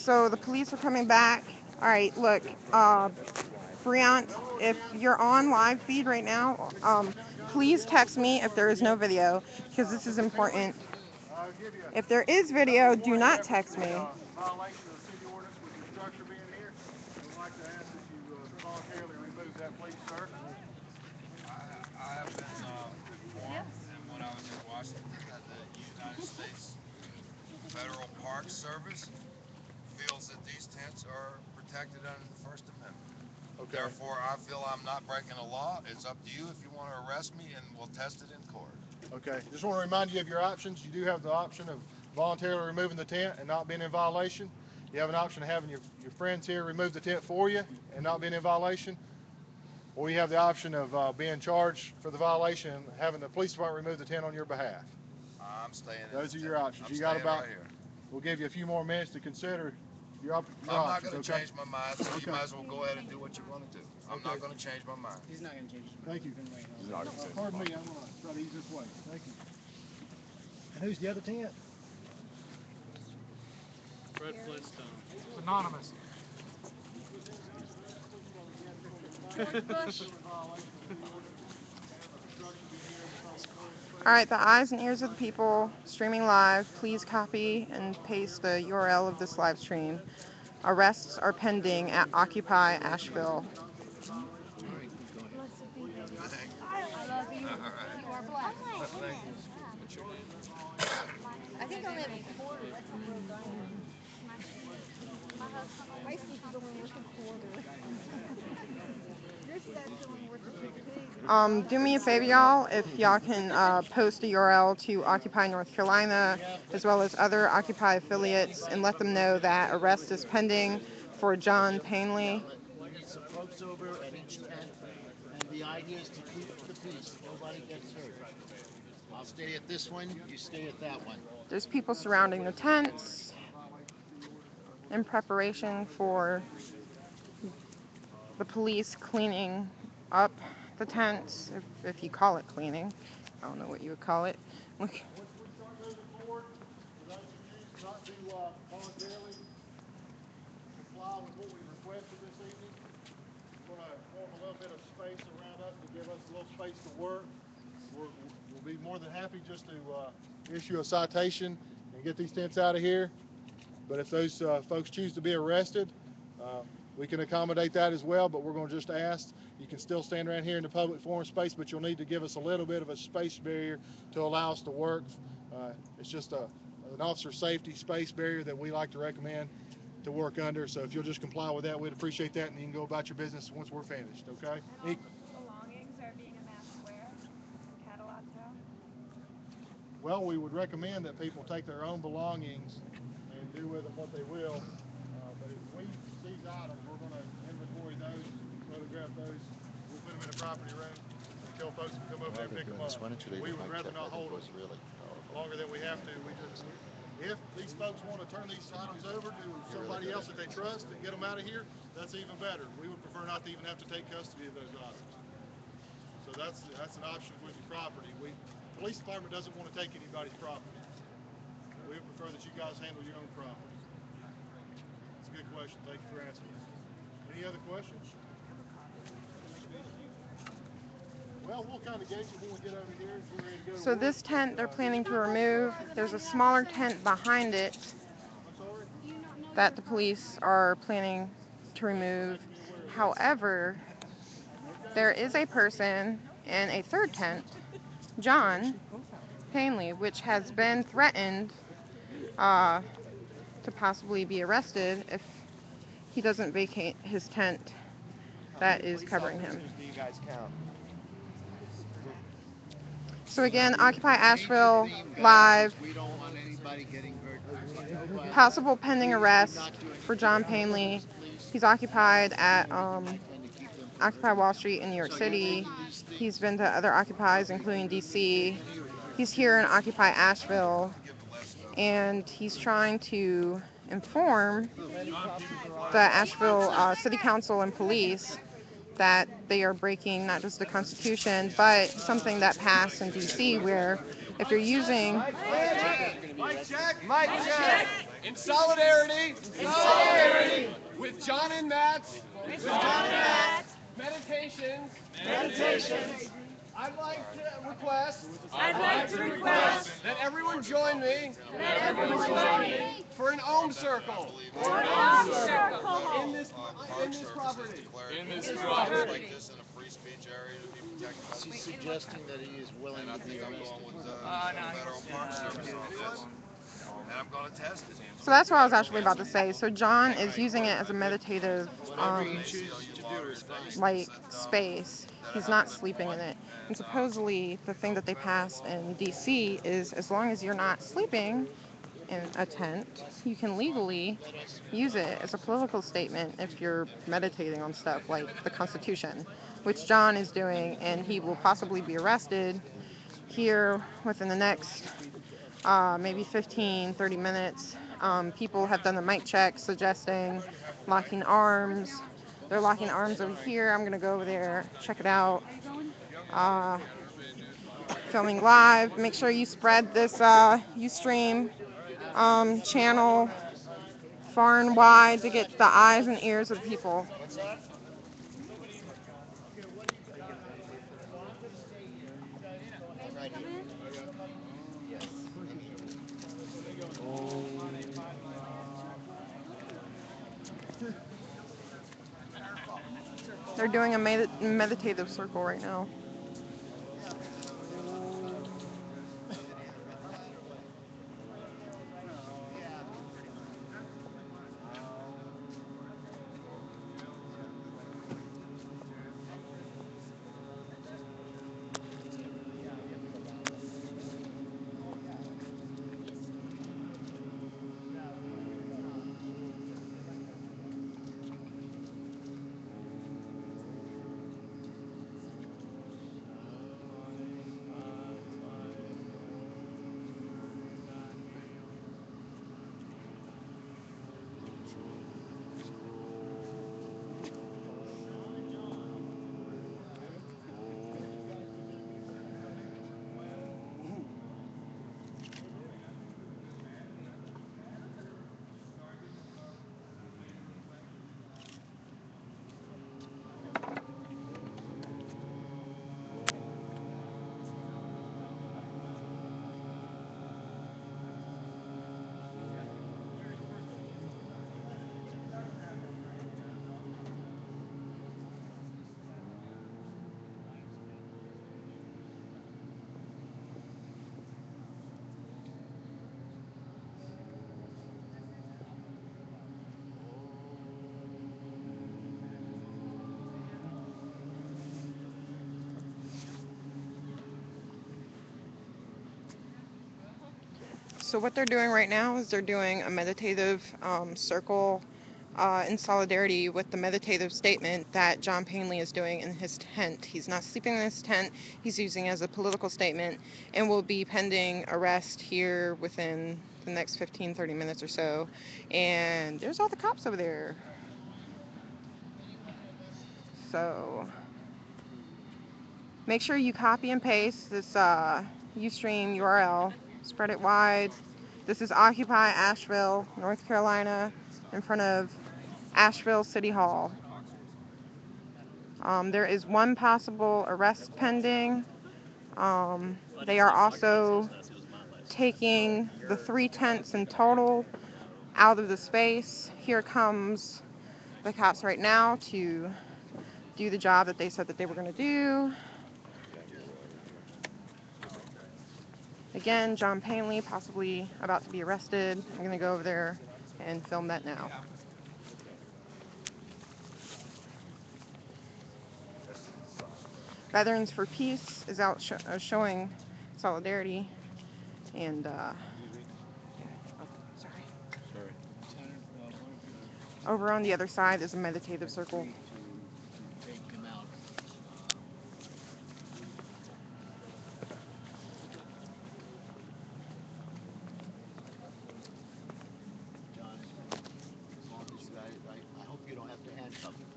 So the police are coming back. All right, look, Briant, if you're on live feed right now, please text me if there is no video, because this is important. If there is video, do not text me. Violation of the city ordinance with your structure being here. I would like to ask that you voluntarily remove that, please, sir. I have been informed, and when I was in Washington, that the United States Federal Park Service feels that these tents are protected under the First Amendment. Okay. Therefore, I feel I'm not breaking a law. It's up to you if you want to arrest me, and we'll test it in court. Okay. Just want to remind you of your options. You do have the option of voluntarily removing the tent and not being in violation. You have an option of having your friends here remove the tent for you and not being in violation. Or you have the option of being charged for the violation and having the police department remove the tent on your behalf. I'm staying in Those the are tent. your options. I'm You got staying about, right here. we'll give you a few more minutes to consider your I'm not options. going to Okay? change my mind, so Okay. you might as well go ahead and do what you're going to do. I'm not going to change my mind. He's not going to change his mind. Thank you. He's not going to change Pardon me, I'm going to try to ease this way. Thank you. And who's the other tent? Fred Flintstone. It's anonymous. George Bush. All right, the eyes and ears of the people streaming live, please copy and paste the URL of this live stream. Arrests are pending at Occupy Asheville. Blessed be you. Thank you. I love you. All right. You are black. Thank you. What's your name? I think I only have a quarter. My sleep is only worth a quarter. Your stead's only worth a 16. Do me a favor, y'all, if y'all can post a URL to Occupy North Carolina, as well as other Occupy affiliates, and let them know that arrest is pending for John Penley. Get some folks over at each tent, and the idea is to keep the peace. Nobody gets hurt. I'll stay at this one, you stay at that one. There's people surrounding the tents in preparation for the police cleaning up the tents, if you call it cleaning. I don't know what you would call it. Look. Once we start moving forward, for those of you not to voluntarily comply with what we requested this evening, we're going to form a little bit of space around us to give us a little space to work. We'll be more than happy just to issue a citation and get these tents out of here. But if those folks choose to be arrested, we can accommodate that as well, but we're going to just ask, you can still stand around here in the public forum space, but you'll need to give us a little bit of a space barrier to allow us to work. It's just an officer safety space barrier that we like to recommend to work under. So if you'll just comply with that, we'd appreciate that, and you can go about your business once we're finished, okay? And all belongings are being amassed where? Cataloged. Well, we would recommend that people take their own belongings and do with them what they will. But if we seize items, we're going to inventory those, photograph those. We'll put them in a property room until folks can come over there and pick them up. We would rather not hold them longer than we have to. If these folks want to turn these items over to somebody else that they trust and get them out of here, that's even better. We would prefer not to even have to take custody of those items. So that's an option with your property. The police department doesn't want to take anybody's property. We would prefer that you guys handle your own property. That's a good question. Thank you for asking. Any other questions? Well, we'll kind of gauge it when we get over here. We're ready to go. So this tent they're planning to remove. There's a smaller tent behind it that the police are planning to remove. However, there is a person in a third tent, John Penley, which has been threatened to possibly be arrested if he doesn't vacate his tent that is covering him. So again, Occupy Asheville live. We don't want anybody getting hurt. Possible pending arrest for John Penley. He's occupied at Occupy Wall Street in New York City. He's been to other Occupies, including DC. He's here in Occupy Asheville, and he's trying to inform the Asheville City Council and police that they are breaking not just the Constitution, but something that passed in DC, where if you're using Mic check. In solidarity. In solidarity. With John and Matt's. With John and Matt's. Meditations. Meditations. I'd like to request. That everyone join me. For an ohm circle. In this property. In this property. Like this in a free speech area to be protected by the She's suggesting that he is willing And I to be think I'm arrested. going with the Federal Park Service on this. And I'm going to test it. So that's what I was actually about to say. So John is using it as a meditative, Whatever you choose to do is fine. like, space. He's not sleeping in it. And supposedly the thing that they passed in DC is as long as you're not sleeping in a tent, you can legally use it as a political statement if you're meditating on stuff like the Constitution, which John is doing, and he will possibly be arrested here within the next maybe 15, 30 minutes. People have done the mic check suggesting locking arms. They're locking arms over here. I'm going to go over there, check it out. Filming live. Make sure you spread this Ustream channel far and wide to get the eyes and ears of people. Right here. Yes. They're doing a meditative circle right now. So what they're doing right now is they're doing a meditative circle in solidarity with the meditative statement that John Penley is doing in his tent. He's not sleeping in his tent. He's using it as a political statement and will be pending arrest here within the next 15, 30 minutes or so. And there's all the cops over there. So make sure you copy and paste this Ustream URL. Spread it wide. This is Occupy Asheville, North Carolina, in front of Asheville City Hall. There is one possible arrest pending. They are also taking the 3 tents in total out of the space. Here comes the cops right now to do the job that they said that they were going to do. Again, John Penley possibly about to be arrested. I'm going to go over there and film that now. Veterans for Peace is out showing solidarity, and sorry. Over on the other side is a meditative circle. To take him out. John, as long as you guys, I hope you don't have to handcuff him.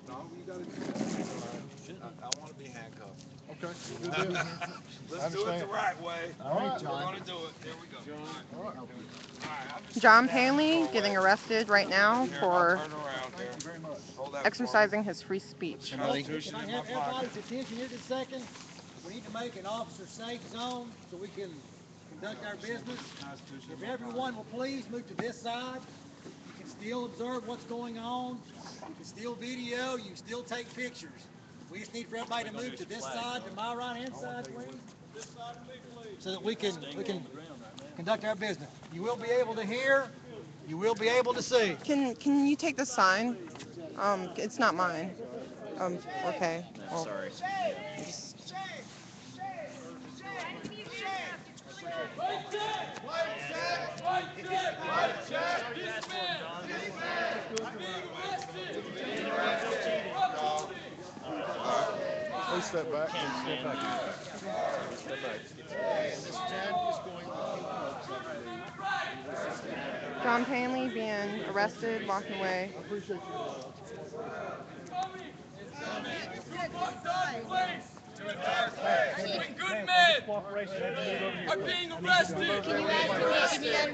No, you got to do that. I want to be handcuffed. Okay. Good deal. Let's do it the right way. All right, We're John. gonna do it. Here we go. All right. All right, I'm just John sitting down in the Penley doorway. getting arrested right now Here, I'll for turn around there. Thank you very much. Hold that for me. exercising his free speech. Somebody. Constitution Can I in my have pocket. everybody's attention here just a second? We need to make an officer safe zone so we can conduct our business. Constitution in If my everyone will please move to this side, you can still observe what's going on. You can still video, you can still take pictures. We just need for everybody to move to this side, to my right-hand side, please. So that we can conduct our business. You will be able to hear, you will be able to see. Can you take the sign? It's not mine. Okay. Well, Sorry. Please step back. John Penley being arrested, walking away. I appreciate you. When good men are being arrested,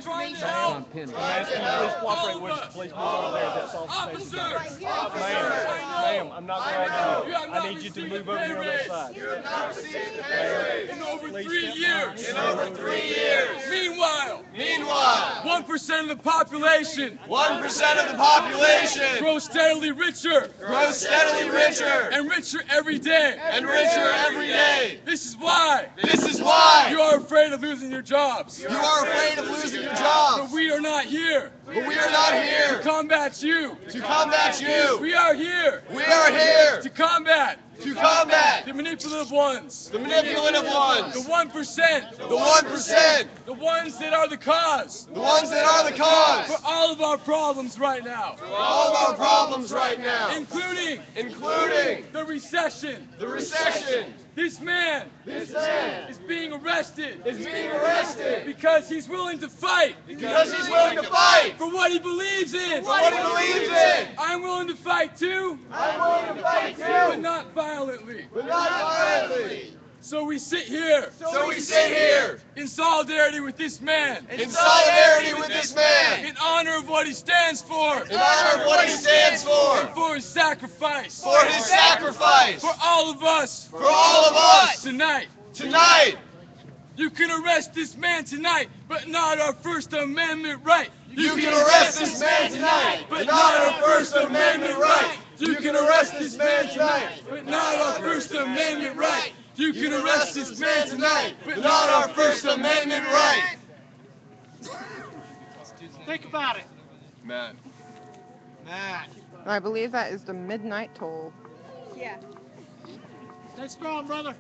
trying to help Please cooperate with us. Please move over there. That's all. officers. Ma'am, I'm not going to You have I not need you to received move a over pay here on raise. that side. In over Please 3 step years. In over 3 years. Meanwhile, 1% of the population 1% of the population grows steadily richer grows steadily richer and richer every day. and richer every day. This is why This is why you are afraid of losing your jobs. you are afraid of losing your But jobs. we are not here But we are not to here combat you. to combat you. We are here We are here to combat to combat the manipulative ones, the manipulative ones, the 1%, the 1%, the ones that are the cause the ones that are the cause for all of our problems right now, for all of our problems right now, including including the recession. the recession. This man This man is being arrested is being arrested because he's willing to fight because he's willing to fight for what he believes in. for what he believes in. I'm willing to fight too, I'm willing to fight but too, not violently. but not violently. So we sit here So we sit here in solidarity with this man, in solidarity with this man, in honor of what he stands for, in honor of what he stands for for his sacrifice, his sacrifice, for all of us for all of us tonight. tonight. You can arrest this man tonight, but not our First Amendment right. You can arrest this man tonight, but not our First Amendment right. You can arrest this man tonight, but not our First Amendment right. You can arrest this man tonight, but not our First Amendment right. Think about it. Matt. I believe that is the midnight toll. Yeah. Stay strong, brother.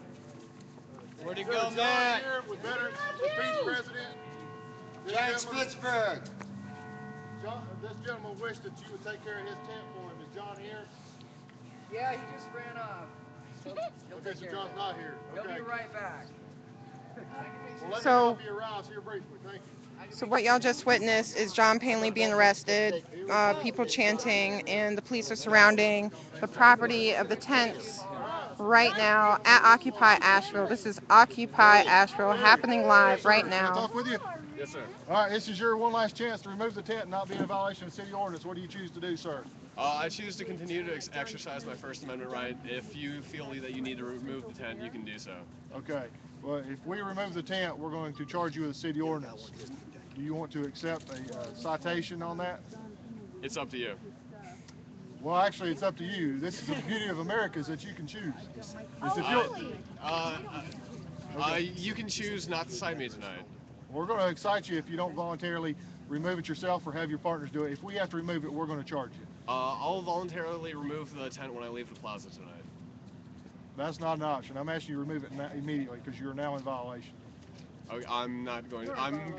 Where'd he John here with Veterans for Peace President. This James gentleman- Pittsburgh. This gentleman wished that you would take care of his tent for him. Is John here? Yeah, he just ran off. He'll Okay, take so care John's of not here. it. He'll Okay. be right back. Well, let me So- know if he arrives here briefly. Thank you. So what y'all just witnessed is John Penley being arrested, people chanting, and the police are surrounding the property of the tents right now at Occupy Asheville. This is Occupy Asheville happening live right Can I now. talk with you? Yes, sir. All right, this is your one last chance to remove the tent and not be in violation of city ordinance. What do you choose to do, sir? I choose to continue to exercise my First Amendment right. If you feel that you need to remove the tent, you can do so. Okay. Well, if we remove the tent, we're going to charge you with a city ordinance. Do you want to accept a citation on that? It's up to you. Well, actually, it's up to you. This is the beauty of America is that you can choose. Is if you're, You can choose not to cite me tonight. we're going to excite you if you don't voluntarily remove it yourself or have your partners do it. If we have to remove it, we're going to charge you. I'll voluntarily remove the tent when I leave the plaza tonight. That's not an option. I'm asking you to remove it immediately because you're now in violation. Okay, I'm going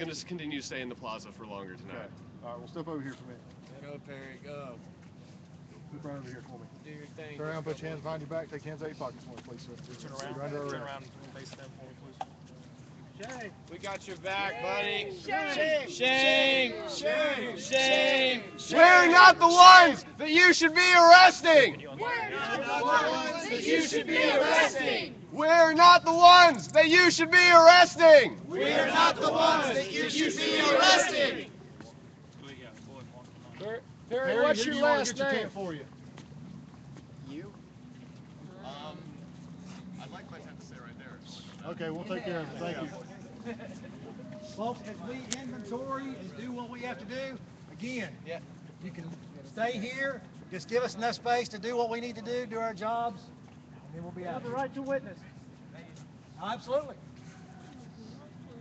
to continue to stay in the plaza for longer tonight. Okay. All right, we'll step over here for a minute. Get up, Perry, go. Move right over here for me. Do your thing. Turn around, put your hands behind your back, take your hands out of your pockets for me, please, sir. Turn around. face them for me, please. We got your back, buddy. Shame. Shame. Shame. Shame. We're not the ones that you should be arresting. You should be arresting. We're not the ones that you should be arresting. We're not the ones that you should be arresting. Perry, what's your last name? For you. You? I'd like my tent to stay right there. Okay, we'll take care of it. Thank you. Folks, as we inventory and do what we have to do, again, you can stay here, just give us enough space to do what we need to do our jobs, and then we'll be out. Have the right to witness. Absolutely.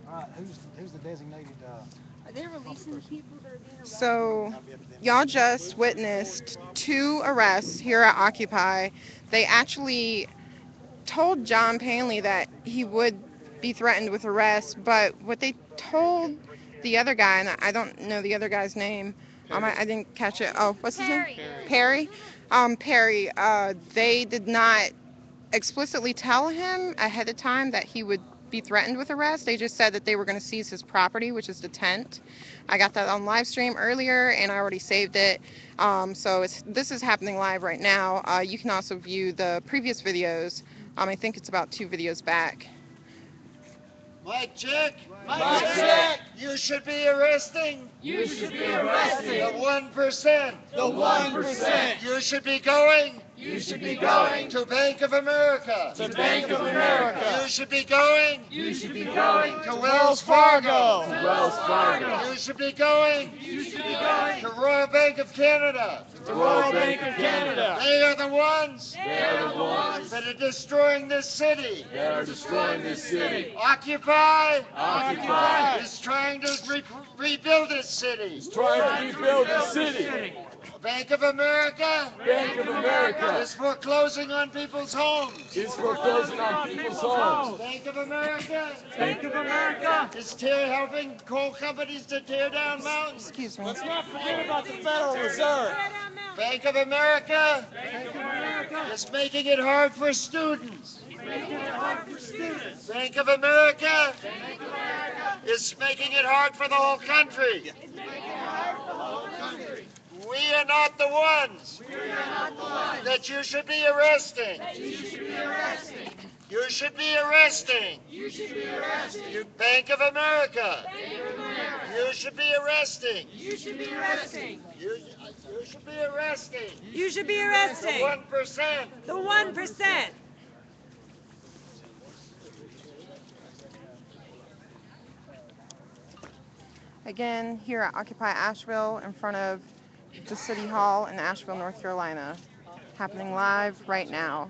All right, who's the designated? Are they releasing people that are being arrested? So, y'all just witnessed 2 arrests here at Occupy. They actually told John Penley that he would be threatened with arrest, but what they told the other guy, and I don't know the other guy's name, I didn't catch it. Oh, what's his name? Perry. Perry. They did not explicitly tell him ahead of time that he would be threatened with arrest. They just said that they were going to seize his property, which is the tent. I got that on live stream earlier, and I already saved it. So this is happening live right now. You can also view the previous videos. I think it's about 2 videos back. Mike check. Mike check. You should be arresting You should be arresting. the 1%. The 1%. You should be going You should be going to Bank of America. to Bank of America. You should be going You should be going to Wells Fargo. Wells Fargo. You should be going You should be going to Royal Bank of Canada. to Royal Bank of Canada. They are the ones They are the ones that are destroying this city. that are destroying this city. Occupy Occupy is trying to rebuild this city. trying to rebuild this city. Bank of America Bank of America is foreclosing on people's homes. is foreclosing on people's homes. Bank of America Bank of America. is helping coal companies to tear down mountains. Excuse me. Let's not forget about the Federal Reserve. Bank of America is making it hard for students. Bank of America is making it hard for the whole country. We are not the ones that you should be arresting. You should be arresting. You Bank of America. You should be arresting. You should be arresting. You should be arresting. The 1%. The 1%. Again, here at Occupy Asheville in front of the City Hall in Asheville, North Carolina. Happening live right now.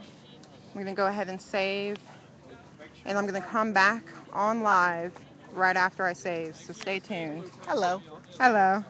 I'm going to go ahead and save, and I'm going to come back on live right after I save, so stay tuned. Hello. Hello.